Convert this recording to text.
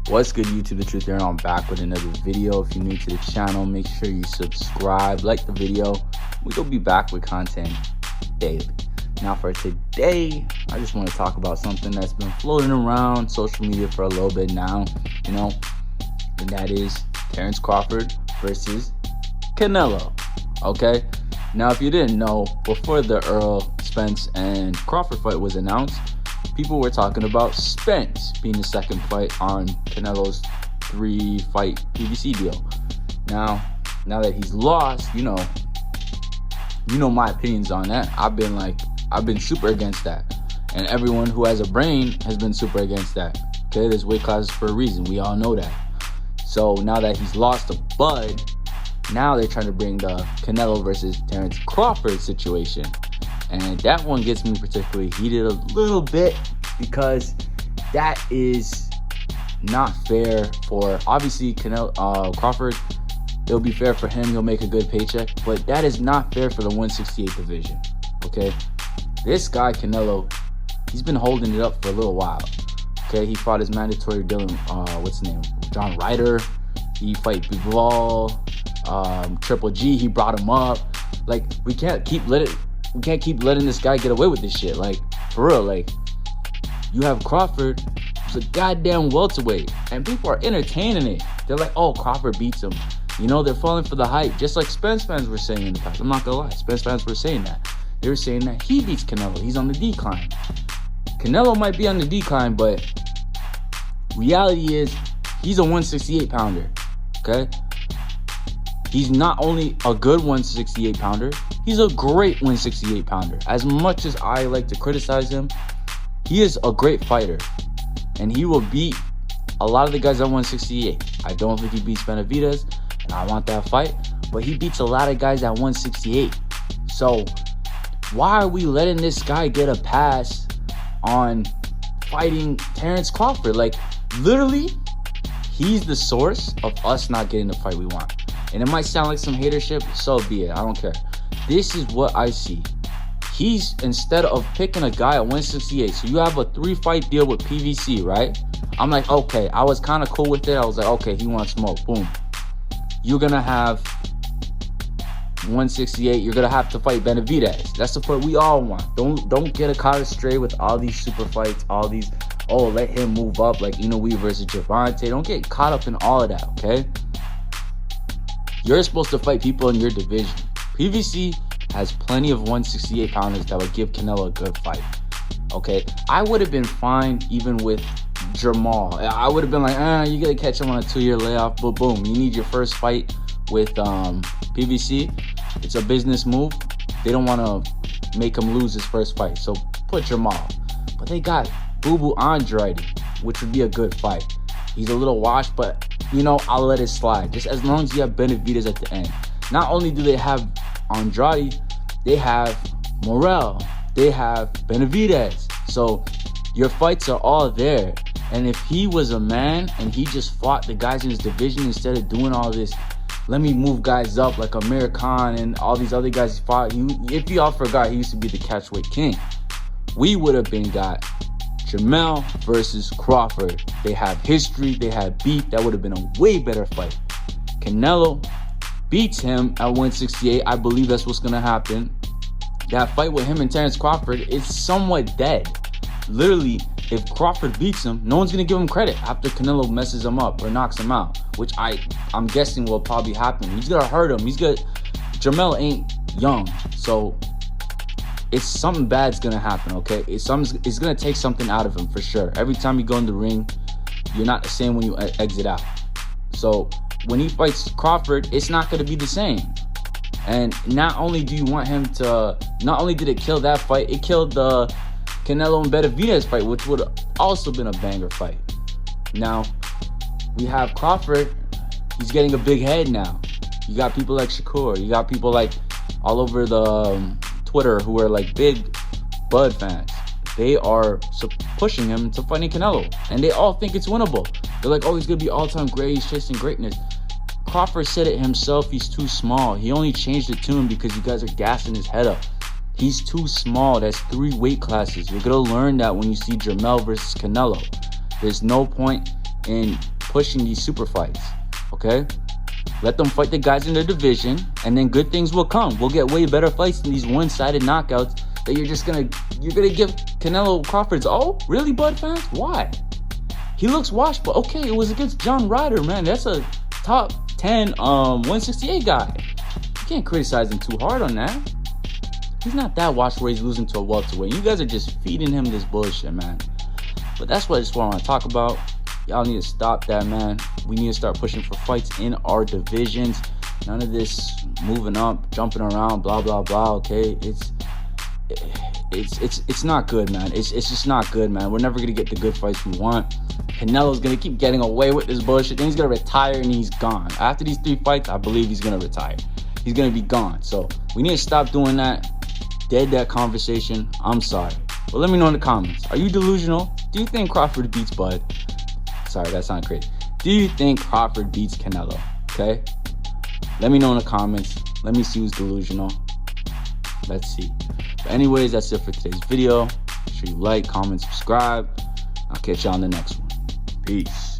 What's good, YouTube? The Truth here, and I'm back with another video. If you're new to the channel, make sure you subscribe, like the video. We'll be back with content daily. Now for today, I just want to talk about something that's been floating around social media for a little bit now, and that is Terrence Crawford versus Canelo. Okay, now if you didn't know, before the Earl, Spence, and Crawford fight was announced, people were talking about Spence being the second fight on Canelo's 3-fight PBC deal. Now that he's lost, you know my opinions on that. I've been super against that, and everyone who has a brain has been super against that. Okay, there's weight classes for a reason. We all know that. So now that he's lost the bud, now they're trying to bring the Canelo versus Terrence Crawford situation. And that one gets me particularly heated a little bit, because that is not fair for, obviously, Crawford. It'll be fair for him. He'll make a good paycheck. But that is not fair for the 168 division. Okay? This guy, Canelo, he's been holding it up for a little while. Okay? He fought his mandatory dealing, what's his name? John Ryder. He fight Bivol. Triple G, he brought him up. Like, we can't keep letting this guy get away with this shit. Like, for real. Like, you have Crawford, who's a goddamn welterweight, and people are entertaining it. They're like, oh, Crawford beats him. They're falling for the hype, just like Spence fans were saying in the past. I'm not gonna lie, Spence fans were saying that. They were saying that he beats Canelo. He's on the decline. Canelo might be on the decline, but reality is he's a 168 pounder. Okay? He's not only a good 168 pounder, he's a great 168 pounder. As much as I like to criticize him, he is a great fighter, and he will beat a lot of the guys at 168. I don't think he beats Benavidez, and I want that fight, but he beats a lot of guys at 168. So why are we letting this guy get a pass on fighting Terrence Crawford? Like, literally, he's the source of us not getting the fight we want. And it might sound like some hatership, so be it. I don't care. This is what I see. He's, instead of picking a guy at 168, so you have a 3-fight deal with PBC, right? I'm like, okay, I was kind of cool with it. I was like, okay, he wants smoke. Boom. You're going to have 168. You're going to have to fight Benavidez. That's the fight we all want. Don't get caught astray with all these super fights, all these, oh, let him move up, like Inoue versus Javante. Don't get caught up in all of that, okay? You're supposed to fight people in your division. PBC has plenty of 168 pounders that would give Canelo a good fight. Okay, I would have been fine even with Jamal. I would have been like, you gotta catch him on a 2-year layoff. But boom, you need your first fight with PBC. It's a business move. They don't want to make him lose his first fight, so put Jamal. But they got Boo Boo Andrade, which would be a good fight. He's a little washed, but I'll let it slide. Just as long as you have Benavidez at the end. Not only do they have Andrade, they have Morel, they have Benavidez. So your fights are all there. And if he was a man and he just fought the guys in his division instead of doing all this, let me move guys up like Amir Khan and all these other guys he fought. If you all forgot, he used to be the catchweight king. We would have been got Jamel versus Crawford. They have history, they have beat. That would have been a way better fight. Canelo beats him at 168. I believe that's what's gonna happen. That fight with him and Terrence Crawford is somewhat dead. Literally, if Crawford beats him, no one's gonna give him credit after Canelo messes him up or knocks him out, which I'm guessing will probably happen. He's gonna hurt him. Jamel ain't young, so it's something bad's gonna happen. Okay, it's gonna take something out of him for sure. Every time you go in the ring, you're not the same when you exit out. So when he fights Crawford, it's not going to be the same. And not only do you want him to, not only did it kill that fight, it killed the Canelo and Benavidez fight, which would have also been a banger fight. Now, we have Crawford. He's getting a big head now. You got people like Shakur. You got people like all over the Twitter who are like big Bud fans. They are pushing him to fighting Canelo. And they all think it's winnable. They're like, oh, he's going to be all-time great. He's chasing greatness. Crawford said it himself. He's too small. He only changed it to him because you guys are gassing his head up. He's too small. That's 3 weight classes. You're going to learn that when you see Jamel versus Canelo. There's no point in pushing these super fights, okay? Let them fight the guys in their division, and then good things will come. We'll get way better fights than these one-sided knockouts that you're gonna give Canelo Crawford's. Oh, really, Bud fans? Why? He looks washed, but okay, it was against John Ryder, man. That's a top 10 168 guy. You can't criticize him too hard on that. He's not that washed where he's losing to a welterweight. You guys are just feeding him this bullshit, man. But that's what I want to talk about. Y'all need to stop that, man. We need to start pushing for fights in our divisions. None of this moving up, jumping around, blah blah blah. Okay, it's not good, man. It's just not good, man. We're never gonna get the good fights we want. Canelo's gonna keep getting away with this bullshit. Then he's gonna retire and he's gone. After these 3 fights, I believe he's gonna retire. He's gonna be gone. So we need to stop doing that. Dead that conversation. I'm sorry. But let me know in the comments. Are you delusional? Do you think Crawford beats Bud? Sorry, that sounded crazy. Do you think Crawford beats Canelo? Okay? Let me know in the comments. Let me see who's delusional. Let's see. But anyways, that's it for today's video. Make sure you like, comment, subscribe. I'll catch y'all on the next one. Peace.